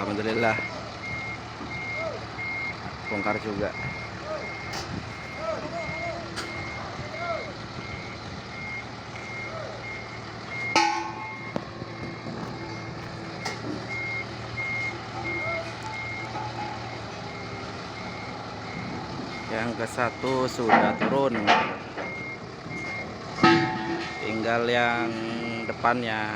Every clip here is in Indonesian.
Alhamdulillah bongkar juga. Yang ke satu sudah turun, tinggal yang depannya.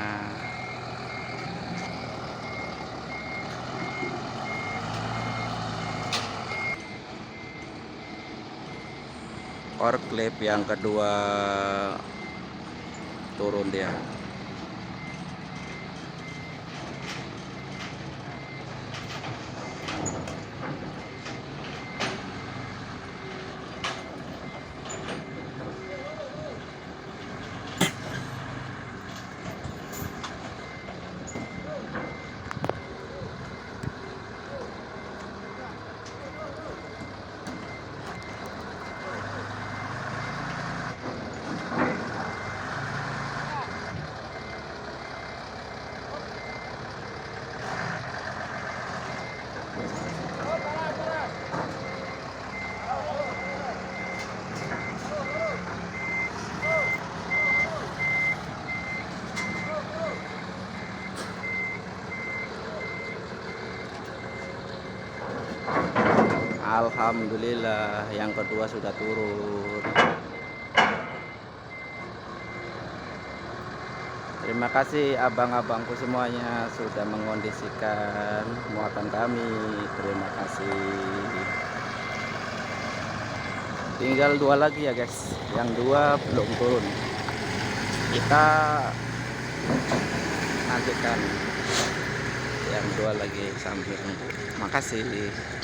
Power clip yang kedua turun dia. Alhamdulillah yang kedua sudah turun. Terima kasih abang-abangku semuanya sudah mengondisikan muatan kami. Terima kasih. Tinggal dua lagi ya guys, yang dua belum turun. Kita lanjutkan yang dua lagi sambil nunggu. Makasih.